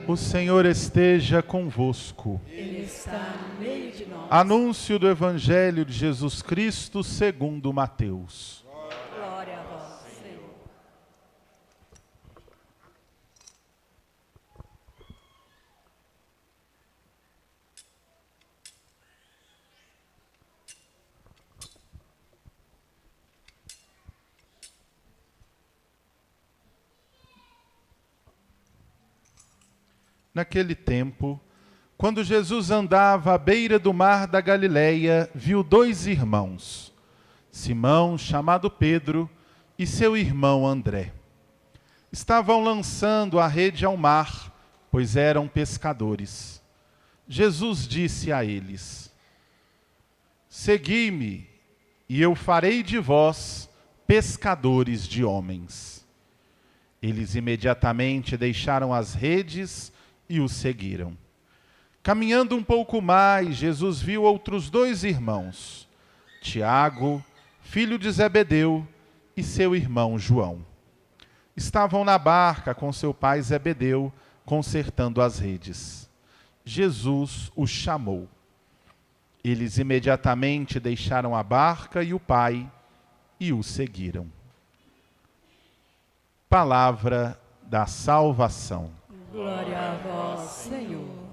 O Senhor esteja convosco. Ele está no meio de nós. Anúncio do Evangelho de Jesus Cristo segundo Mateus. Glória a vós, Senhor. Naquele tempo, quando Jesus andava à beira do mar da Galileia, viu dois irmãos, Simão, chamado Pedro, e seu irmão André. Estavam lançando a rede ao mar, pois eram pescadores. Jesus disse a eles: Segui-me, e eu farei de vós pescadores de homens. Eles imediatamente deixaram as redes e o seguiram. Caminhando um pouco mais, Jesus viu outros dois irmãos, Tiago, filho de Zebedeu, e seu irmão João. Estavam na barca com seu pai Zebedeu, consertando as redes. Jesus os chamou. Eles imediatamente deixaram a barca e o pai e o seguiram. Palavra da salvação. Glória a vós, Senhor.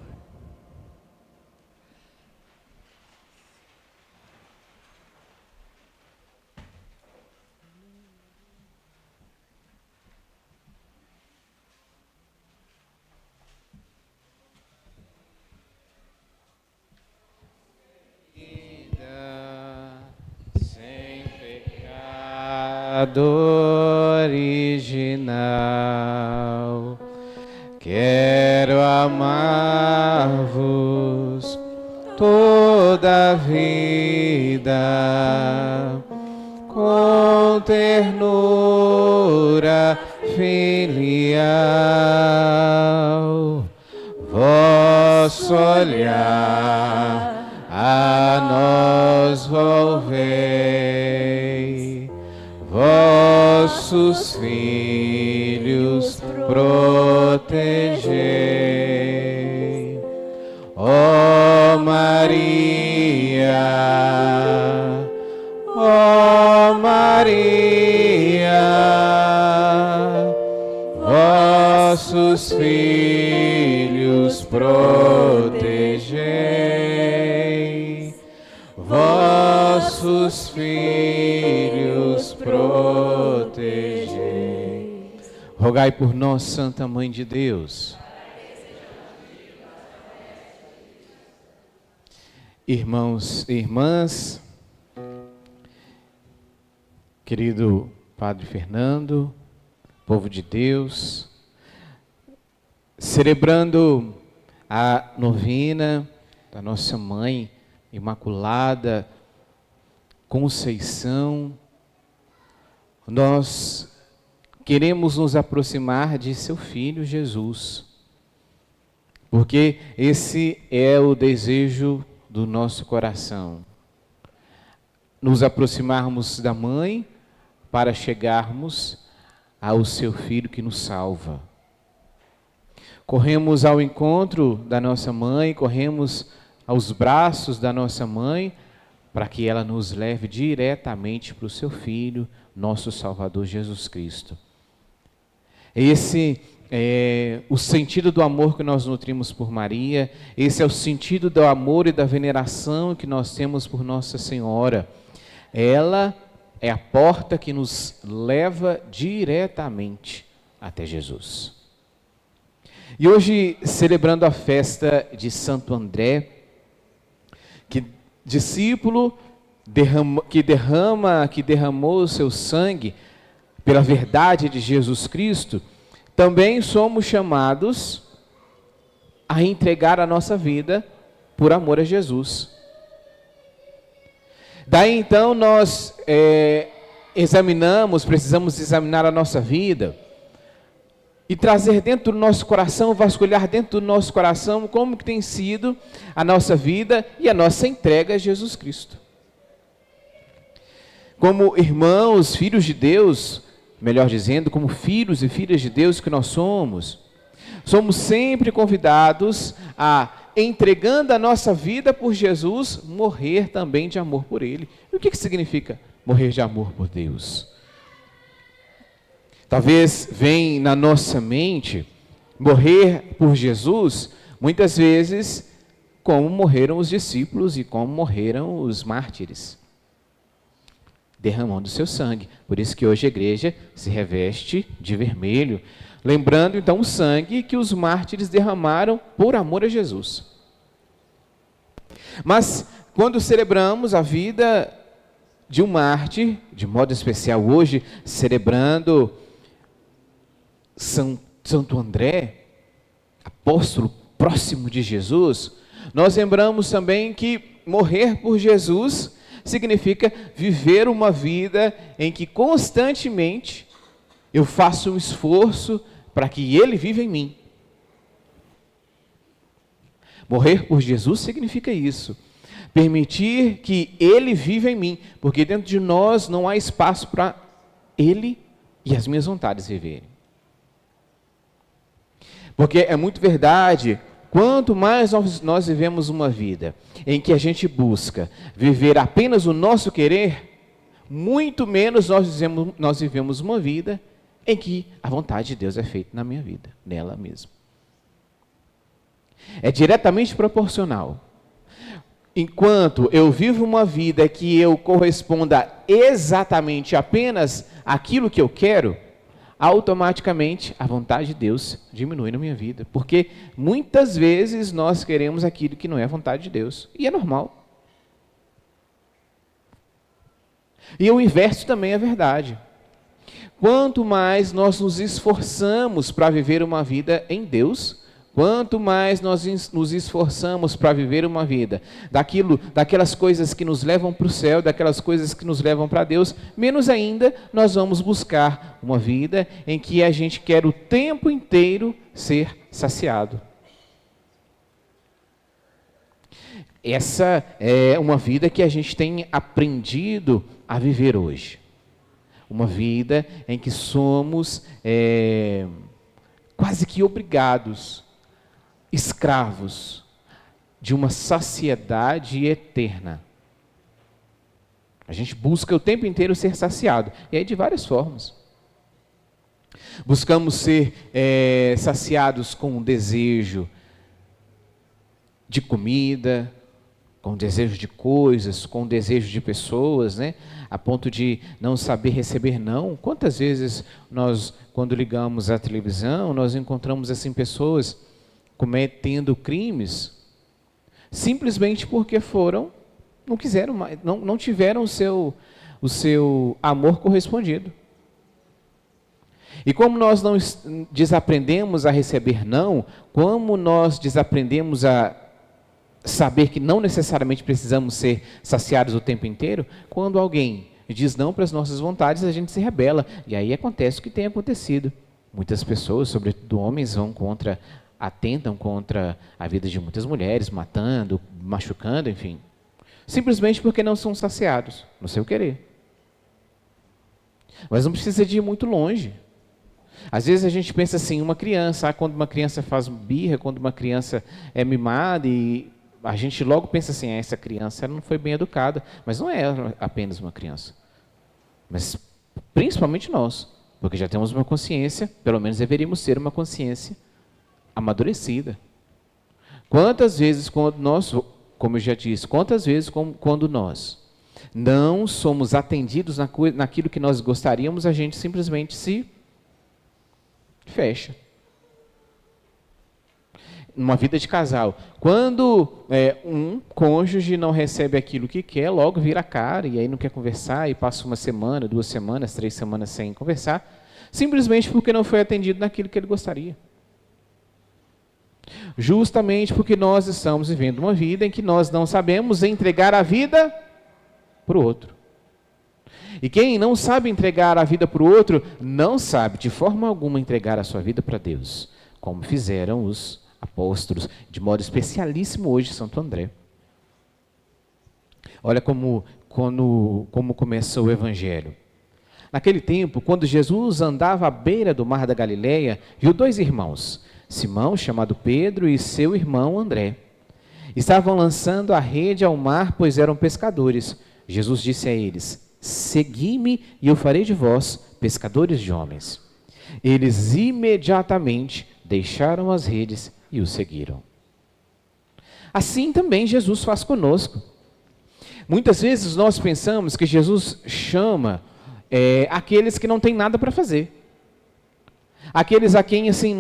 Sem pecado original, quero amar-vos toda a vida, com ternura filial. Vosso olhar a nós volvei, vossos filhos protegei. Ó Maria, ó Maria, vossos filhos protegei, vossos filhos protegei. Rogai por nós, Santa Mãe de Deus. Irmãos e irmãs, querido Padre Fernando, povo de Deus, celebrando a novena da nossa Mãe Imaculada Conceição, nós queremos nos aproximar de seu Filho Jesus, porque esse é o desejo do nosso coração, nos aproximarmos da Mãe para chegarmos ao seu Filho que nos salva. Corremos ao encontro da nossa Mãe, corremos aos braços da nossa Mãe, para que ela nos leve diretamente para o seu Filho, nosso Salvador Jesus Cristo. Esse é o sentido do amor que nós nutrimos por Maria, esse é o sentido do amor e da veneração que nós temos por Nossa Senhora. Ela é a porta que nos leva diretamente até Jesus. E hoje, celebrando a festa de Santo André, que discípulo que derramou o seu sangue pela verdade de Jesus Cristo, também somos chamados a entregar a nossa vida por amor a Jesus. Daí então nós precisamos examinar a nossa vida e trazer dentro do nosso coração, vasculhar dentro do nosso coração como que tem sido a nossa vida e a nossa entrega a Jesus Cristo. Como irmãos, filhos de Deus, melhor dizendo, como filhos e filhas de Deus que nós somos, Somos sempre convidados a, entregando a nossa vida por Jesus, morrer também de amor por Ele. E o que significa morrer de amor por Deus? Talvez venha na nossa mente morrer por Jesus, muitas vezes, como morreram os discípulos e como morreram os mártires, derramando seu sangue. Por isso que hoje a igreja se reveste de vermelho, lembrando então o sangue que os mártires derramaram por amor a Jesus. Mas quando celebramos a vida de um mártir, de modo especial hoje, celebrando Santo André, apóstolo próximo de Jesus, nós lembramos também que morrer por Jesus significa viver uma vida em que constantemente eu faço um esforço para que Ele viva em mim. Morrer por Jesus significa isso. Permitir que Ele viva em mim, porque dentro de nós não há espaço para Ele e as minhas vontades viverem. Porque é muito verdade, quanto mais nós vivemos uma vida em que a gente busca viver apenas o nosso querer, muito menos nós vivemos uma vida em que a vontade de Deus é feita na minha vida, nela mesma. É diretamente proporcional. Enquanto eu vivo uma vida que eu corresponda exatamente apenas àquilo que eu quero, automaticamente a vontade de Deus diminui na minha vida. Porque muitas vezes nós queremos aquilo que não é a vontade de Deus. E é normal. E o inverso também é verdade. Quanto mais nós nos esforçamos para viver uma vida em Deus, quanto mais nós nos esforçamos para viver uma vida daquelas coisas que nos levam para o céu, daquelas coisas que nos levam para Deus, menos ainda nós vamos buscar uma vida em que a gente quer o tempo inteiro ser saciado. Essa é uma vida que a gente tem aprendido a viver hoje. Uma vida em que somos quase que obrigados, escravos de uma saciedade eterna. A gente busca o tempo inteiro ser saciado, e aí de várias formas. Buscamos ser saciados com o desejo de comida, com o desejo de coisas, com o desejo de pessoas, né? A ponto de não saber receber não. Quantas vezes nós, quando ligamos a televisão, nós encontramos assim pessoas cometendo crimes, simplesmente porque não quiseram mais, não tiveram o seu amor correspondido. E como nós não desaprendemos a receber não, como nós desaprendemos a saber que não necessariamente precisamos ser saciados o tempo inteiro, quando alguém diz não para as nossas vontades, a gente se rebela. E aí acontece o que tem acontecido. Muitas pessoas, sobretudo homens, atentam contra a vida de muitas mulheres, matando, machucando, enfim. Simplesmente porque não são saciados no seu querer. Mas não precisa de ir muito longe. Às vezes a gente pensa assim, uma criança, quando uma criança faz birra, quando uma criança é mimada, e a gente logo pensa assim, essa criança não foi bem educada. Mas não é apenas uma criança. Mas principalmente nós, porque já temos uma consciência, pelo menos deveríamos ter uma consciência amadurecida. Quantas vezes quando nós, como eu já disse, quando nós não somos atendidos naquilo que nós gostaríamos, a gente simplesmente se fecha. Numa vida de casal, quando um cônjuge não recebe aquilo que quer, logo vira a cara, e aí não quer conversar, e passa uma semana, 2 semanas, 3 semanas sem conversar, simplesmente porque não foi atendido naquilo que ele gostaria. Justamente porque nós estamos vivendo uma vida em que nós não sabemos entregar a vida para o outro. E quem não sabe entregar a vida para o outro, não sabe de forma alguma entregar a sua vida para Deus, como fizeram os apóstolos, de modo especialíssimo hoje Santo André. Olha como começou o Evangelho. Naquele tempo, quando Jesus andava à beira do mar da Galileia, viu 2 irmãos, Simão, chamado Pedro, e seu irmão André. Estavam lançando a rede ao mar, pois eram pescadores. Jesus disse a eles: segui-me e eu farei de vós pescadores de homens. Eles imediatamente deixaram as redes e o seguiram. Assim também Jesus faz conosco. Muitas vezes nós pensamos que Jesus chama aqueles que não têm nada para fazer. Aqueles a quem assim,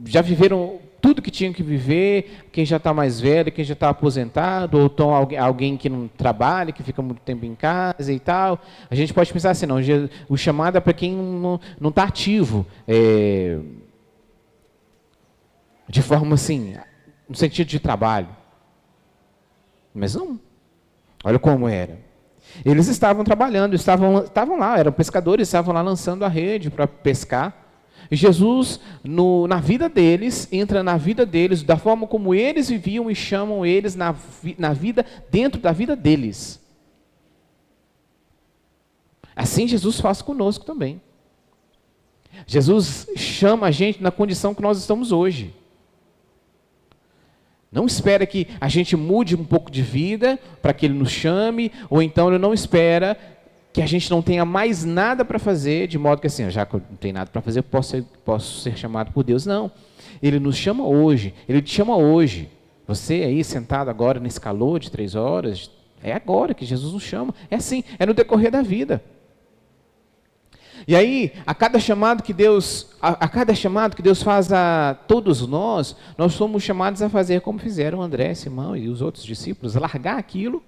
já viveram tudo que tinham que viver, quem já está mais velho, quem já está aposentado, ou então alguém que não trabalha, que fica muito tempo em casa e tal. A gente pode pensar assim, não, o chamado é para quem não está ativo, de forma assim, no sentido de trabalho. Mas não. Olha como era. Eles estavam trabalhando, estavam lá, eram pescadores, estavam lá lançando a rede para pescar. E Jesus, na vida deles, entra na vida deles, da forma como eles viviam e chamam eles na vida, dentro da vida deles. Assim Jesus faz conosco também. Jesus chama a gente na condição que nós estamos hoje. Não espera que a gente mude um pouco de vida para que Ele nos chame, ou então Ele não espera que a gente não tenha mais nada para fazer, de modo que assim, já que eu não tenho nada para fazer, posso ser chamado por Deus. Não. Ele nos chama hoje. Ele te chama hoje. Você aí sentado agora nesse calor de 3 horas, é agora que Jesus nos chama. É assim, é no decorrer da vida. E aí, a cada chamado que Deus faz a todos nós somos chamados a fazer como fizeram André, Simão e os outros discípulos, largar aquilo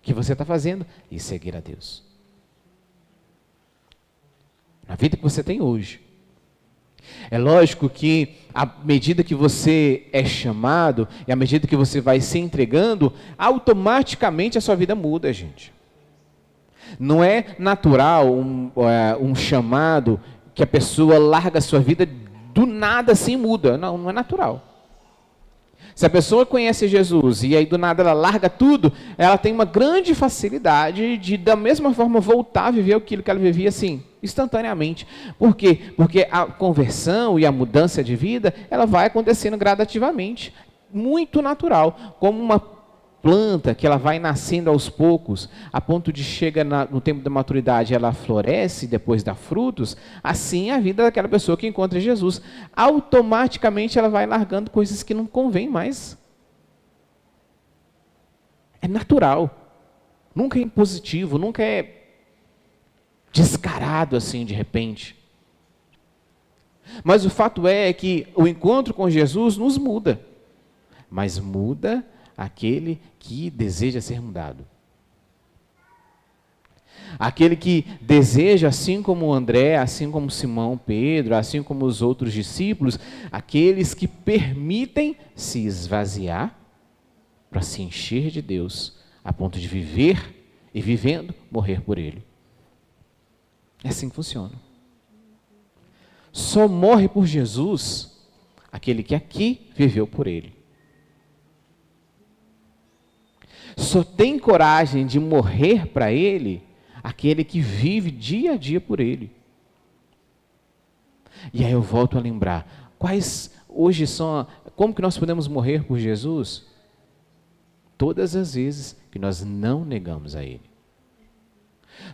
que você está fazendo e seguir a Deus. Na vida que você tem hoje. É lógico que à medida que você é chamado e à medida que você vai se entregando, automaticamente a sua vida muda, gente. Não é natural um chamado que a pessoa larga a sua vida do nada assim muda. Não, não é natural. Se a pessoa conhece Jesus e aí do nada ela larga tudo, ela tem uma grande facilidade de da mesma forma voltar a viver aquilo que ela vivia assim, instantaneamente. Por quê? Porque a conversão e a mudança de vida, ela vai acontecendo gradativamente, muito natural, como uma planta que ela vai nascendo aos poucos, a ponto de chega no tempo da maturidade, ela floresce, depois dá frutos. Assim é a vida daquela pessoa que encontra Jesus. Automaticamente ela vai largando coisas que não convém mais. É natural. Nunca é impositivo, nunca é descarado assim de repente. Mas o fato é que o encontro com Jesus nos muda. Mas muda aquele que deseja ser mudado. Aquele que deseja, assim como André, assim como Simão, Pedro, assim como os outros discípulos, aqueles que permitem se esvaziar para se encher de Deus, a ponto de viver e vivendo, morrer por Ele. É assim que funciona. Só morre por Jesus aquele que aqui viveu por Ele. Só tem coragem de morrer para Ele aquele que vive dia a dia por Ele. E aí eu volto a lembrar, como que nós podemos morrer por Jesus? Todas as vezes que nós não negamos a Ele.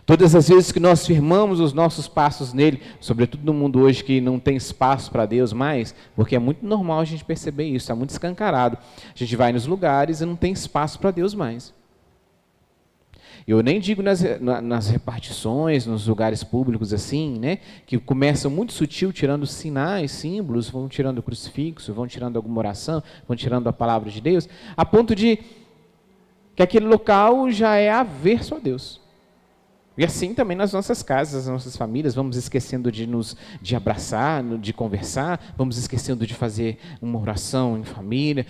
Todas as vezes que nós firmamos os nossos passos nele, sobretudo no mundo hoje que não tem espaço para Deus mais, porque é muito normal a gente perceber isso, está muito escancarado. A gente vai nos lugares e não tem espaço para Deus mais. Eu nem digo nas repartições, nos lugares públicos assim, né, que começam muito sutil, tirando sinais, símbolos, vão tirando o crucifixo, vão tirando alguma oração, vão tirando a palavra de Deus, a ponto de que aquele local já é averso a Deus. E assim também nas nossas casas, nas nossas famílias, vamos esquecendo de abraçar, de conversar, vamos esquecendo de fazer uma oração em família,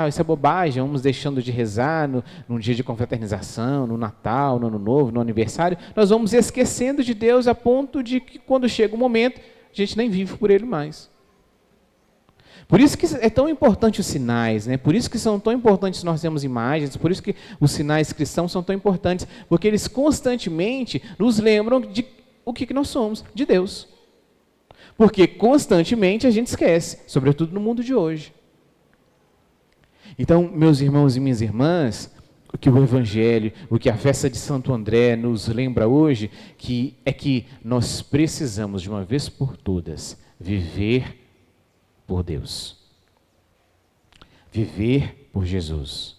isso é bobagem, vamos deixando de rezar num dia de confraternização, no Natal, no Ano Novo, no aniversário, nós vamos esquecendo de Deus a ponto de que quando chega o momento, a gente nem vive por Ele mais. Por isso que é tão importante os sinais, né? Por isso que são tão importantes nós temos imagens, por isso que os sinais cristãos são tão importantes, porque eles constantemente nos lembram de o que nós somos, de Deus. Porque constantemente a gente esquece, sobretudo no mundo de hoje. Então, meus irmãos e minhas irmãs, o que o Evangelho, o que a festa de Santo André nos lembra hoje, é que nós precisamos, de uma vez por todas, viver por Deus. Viver por Jesus.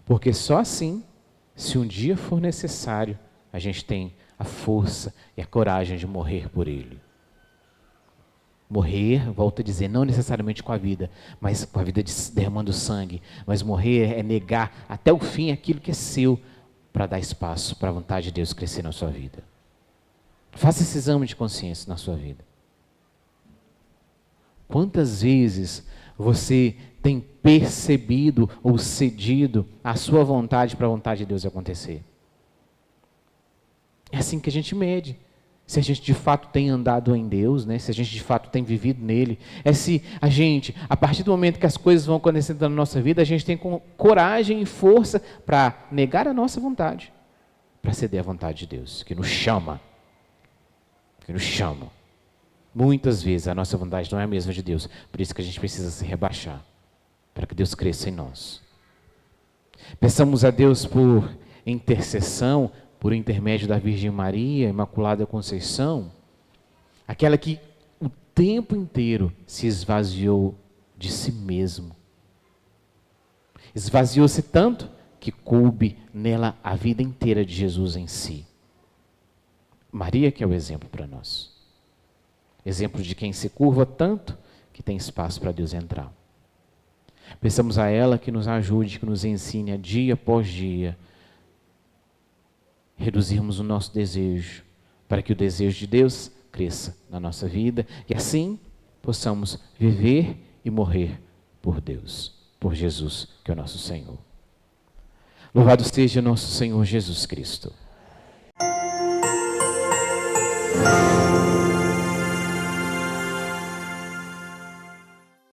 Porque só assim, se um dia for necessário, a gente tem a força e a coragem de morrer por Ele. Morrer, volto a dizer, não necessariamente com a vida, mas com a vida derramando sangue. Mas morrer é negar até o fim aquilo que é seu, para dar espaço para a vontade de Deus crescer na sua vida. Faça esse exame de consciência na sua vida. Quantas vezes você tem percebido ou cedido a sua vontade para a vontade de Deus acontecer? É assim que a gente mede. Se a gente de fato tem andado em Deus, né? Se a gente de fato tem vivido nele. É se a gente, a partir do momento que as coisas vão acontecendo na nossa vida, a gente tem coragem e força para negar a nossa vontade, para ceder à vontade de Deus, que nos chama. Que nos chama. Muitas vezes a nossa vontade não é a mesma de Deus, por isso que a gente precisa se rebaixar, para que Deus cresça em nós. Peçamos a Deus por intercessão, por intermédio da Virgem Maria, Imaculada Conceição, aquela que o tempo inteiro se esvaziou de si mesmo. Esvaziou-se tanto que coube nela a vida inteira de Jesus em si. Maria que é o exemplo para nós. Exemplo de quem se curva tanto que tem espaço para Deus entrar. Peçamos a ela que nos ajude, que nos ensine a dia após dia reduzirmos o nosso desejo, para que o desejo de Deus cresça na nossa vida e assim possamos viver e morrer por Deus, por Jesus, que é o nosso Senhor. Louvado seja nosso Senhor Jesus Cristo.